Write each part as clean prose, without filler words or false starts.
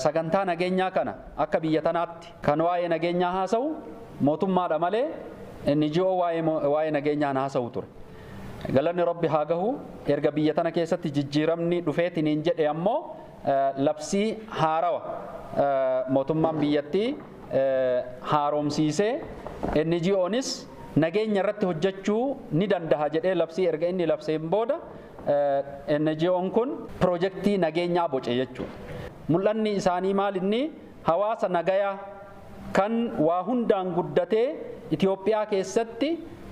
sagantaa nageenyaa kana akka biyya tanaatti kan waa'ee nageenyaa haasa'u mootummaadha malee NGO waa'ee nageenyaa haasa'u ture. Galanni Rabbi haa gahu erga biyya tana keessatti jijjiiramni dhufeetiniin jedhe ammoo labsii haarawa mootummaan biyyattii haaromsiisee NGO'nis nageenya irratti hojjechuu ni danda'a jedhee labsii erga inni labseen booda NGO'n kun piroojeektii nageenyaa boce jechuudha. Mul'anni isaanii maal inni hawaasa nagayaa kan waa hundaan guddatee Itoophiyaa keessatti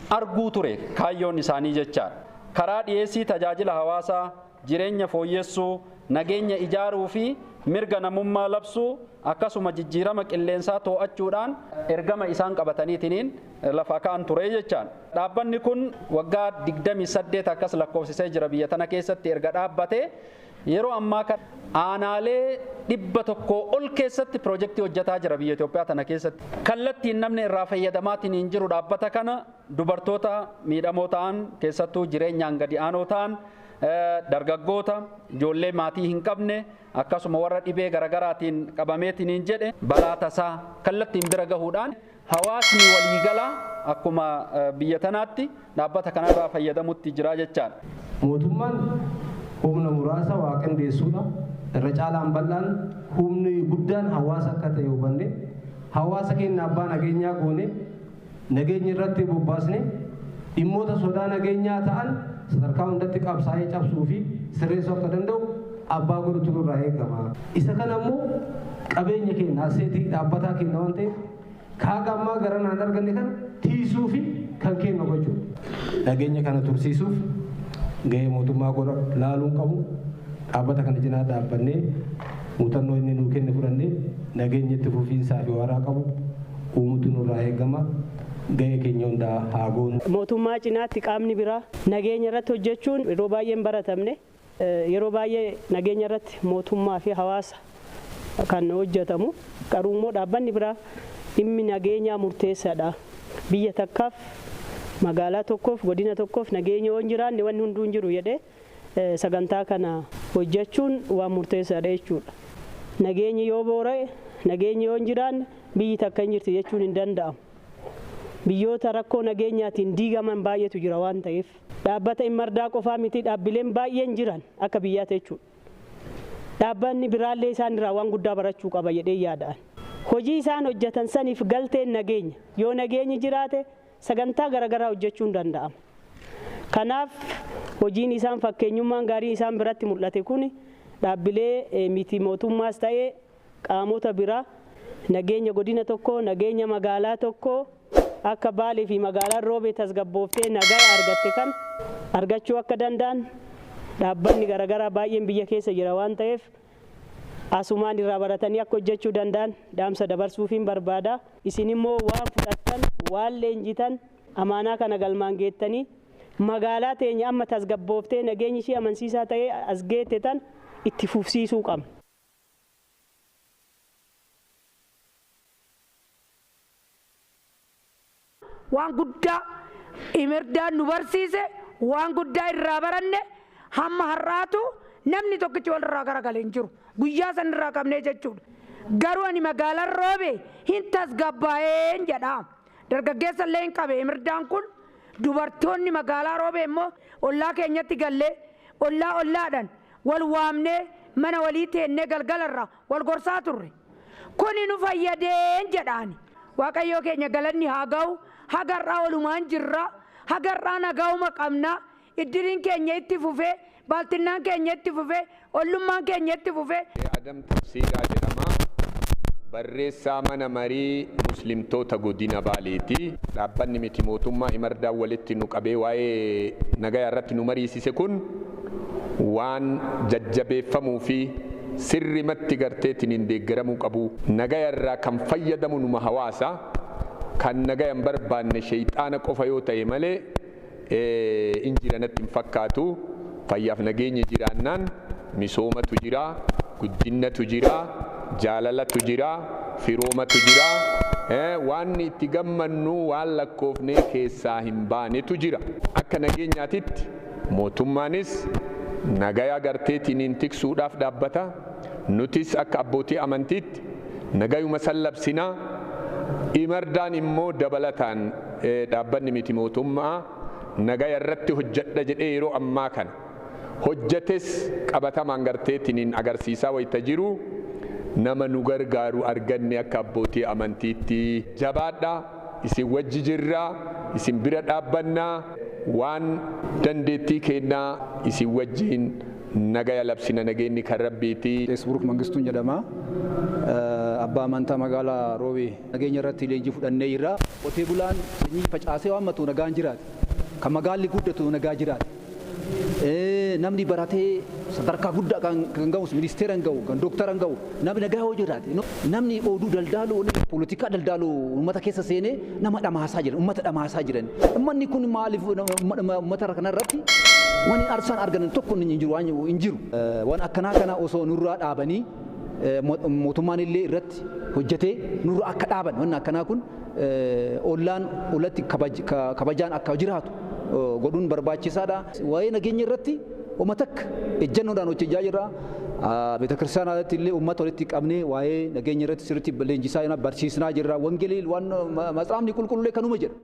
arguu ture kaayyoon isaanii jechaadha. Karaa dhiyeessii tajaajila hawaasaa, jireenya fooyyessuu, nageenya ijaaruu fi mirga namummaa labsuu akkasuma jijjiirama qilleensaa to'achuudhaan ergama isaan qabataniitiin lafa ka'an ture jechaan. Dhaabbanni kun waggaa 28 akkas lakkoofsisee jira biyya tana keessatti erga dhaabbatee yeroo ammaa kan aanaalee 100 ol keessatti piroojeektii hojjetaa jira biyya Itoophiyaa tana keessatti. Kallattiin namni irraa fayyadamaatiin jiru dhaabbata kana dubartoota miidhamoo ta'an keessattuu jireenyaan gadi aanoo ta'an dargaggoota ijoollee maatii hin qabne akkasuma warra dhibee garagaraatiin qabameetiin jedhe balaa tasaa kallattiin bira gahuudhaan hawaasni waliigalaa akkuma biyya tanaatti dhaabbata kanarraa fayyadamutti jira jechaan. Mootummaan humna muraasa waa qindeessuudha. Irra caalaan bal'aan humni guddaan hawaasa akka ta'e hubanne hawaasa keenya abbaa nageenyaa goone nageenya irratti bobbaasne dhimmoota sodaa nageenyaa ta'an sadarkaa hundatti qabsaa'ee cabsuu fi sirreessuu akka danda'u abbaa godhutu irraa eegama. Isa kana immoo qabeenya keenya aseetii dhaabbataa keenya waan ta'eef kaaga ammaa gara naan arganne kana tiisuu fi kan kennu gochuudha. Nageenya kana tursiisuuf gahee mootummaa godha laaluun qabu dhaabbata kana cinaa dhaabbannee muuxannoo inni nuu kenne fudhannee nageenya itti fufiinsaa fi waaraa qabu uumutu nurraa eegama. Gahee keenya hundaa haa goonu. Mootummaa cinaatti qaamni biraa nageenya irratti hojjechuun yeroo baay'ee hin baratamne. Yeroo baay'ee nageenya irratti mootummaa fi hawaasa kan hojjetamu. Garuu immoo dhaabbanni biraa dhimmi nageenyaa murteessaadha. Biyya takkaaf magaalaa tokkoof godina tokkoof nageenya yoo hin jiraanne wanni hunduu hin jiru jedhee sagantaa kana hojjechuun waan murteessaadha jechuudha. Nageenyi yoo boora'e nageenyi yoo hin jiraanne biyyi takka hin jirti jechuun hin danda'amu. Biyyoota rakkoo nageenyaatiin diigaman baay'eetu jira waan ta'eef dhaabbata EMRDA qofaa miti dhaabbileen baay'een jiran akka biyyaatti jechuudha. Dhaabbanni biraallee isaan irraa waan guddaa barachuu qaba jedhee yaadaan. Hojii isaan hojjetan saniif galteen nageenya yoo nageenyi jiraate sagantaa garaagaraa hojjechuun danda'ama. Kanaaf hojiin isaan fakkeenyummaan gaarii isaan biratti mul'ate kun dhaabbilee mitimotummaas ta'ee qaamota biraa nageenya godina tokko nageenya magaalaa tokko akka Baalee fi Magaalaa Roobee tasgabbooftee nagaa argatte kan argachuu akka danda'an dhaabbanni garaagaraa baay'een biyya keessa jira waan ta'eef asumaan irraa baratanii akka hojjechuu danda'an dhaamsa dabarsuufiin barbaada. Isin immoo waan fudhattan waan leenjitan amaanaa kana galmaan geettanii magaalaa teenya amma tasgabbooftee nageenyi ishee amansiisaa ta'ee as geette tan itti fufsiisuu qabna. Waan guddaa EMRDAan nu barsiise waan guddaa irraa baranne hamma har'aatu namni tokkichi walirraa garagalee hin jiru guyyaa san irraa qabnee jechuudha. Garuu ani magaalaa Roobee hin tasgabbaa'een jedha. Dargaggeessa illee hin qabe EMRDAan kun dubartoonni magaalaa Roobee immoo ollaa keenyatti gallee ollaadhaan wal waamnee mana walii teennee galgalarraa wal gorsaa turre. Kuni nu fayyadeen jedhaani. Waaqayyoo keenya galanni haa ga'u. Hagarraa walumaan jirra hagarraa nagaa'uma qabna iddiriin keenya itti fufee baaltinnaan keenya itti fufee ollummaan keenya itti fufee. Adam tafsiiraa jedhama. Barreessaa mana marii muslimtoota godina Baaleeti. Dhaabbanni mitimotummaa EMRDA walitti nu qabee waa'ee nagayaa irratti nu mariisise kun waan jajjabeeffamuu fi sirrimatti garteetiin deeggaramuu qabu. Nagayaa irraa kan fayyadamu numa hawaasa. Kan nagayaan barbaanne shayxaana qofa yoo ta'e malee injiranatti hin fakkaatu. Fayyaaf nageenya jiraannaan misoomatu jira, guddinatu jira, jaalalatu jira, firoomatu jira. Waan itti gammannu waan lakkoofnee keessaa hin baanetu jira. Akka nageenyaatitti mootummaanis nagayaa garteetiin tiksuudhaaf dhaabbata. nutis akka abbootii amantiitti nagayuma sallabsinaa EMRDAan immoo dabalataan dhaabbanni miti mootummaa nagaya irratti hojjedha jedhee yeroo ammaa kana hojjetes qabatamaan garteetiin agarsiisaa wayita jiru nama nu gargaaru arganne akka abbootii amantiitti jabaadha isin wajji jirra isin bira dhaabbannaa waan dandeettii kennaa isin wajjiin nagaya labsina nageenyi kan rabbiiti. Buruk Mangistuun jedhama. Abbaa amantaa magaalaa Roobee nageenya irratti leenjii fudhannee irraa qotee bulaan sanyii facaasee waammatu nagaan jiraate kan magaalli guddatu nagaa jiraate namni baratee sadarkaa guddaa kan ga'u ministeera ga'u kan doktara ga'u namni nagaa hoo jiraate namni oduu daldaalu politika daldaalu uummata keessa seenee nama dhamaasaa jiran uummata dhamaasaa jiran ummanni kun maaliif uummata kana irratti waan arsaan argan tokko hin jiru waan akkanaa kana osoo nurraa dhaabanii mootummaan illee irratti hojjetee nurra akka dhaaban waan akkanaa kun ollaan olatti kabajaan akka jiraatu godhuun barbaachisaadha. Waa'ee nageenya irratti uummata ejjennoodhaan hojjechaa jirra. Beeta kiristaanaatti illee uummata walitti qabnee waa'ee nageenya irratti sirriitti leenjisaa barsiisnaa jirra. Wangeelii waan matsaafni qulqulluun kanuma jedha.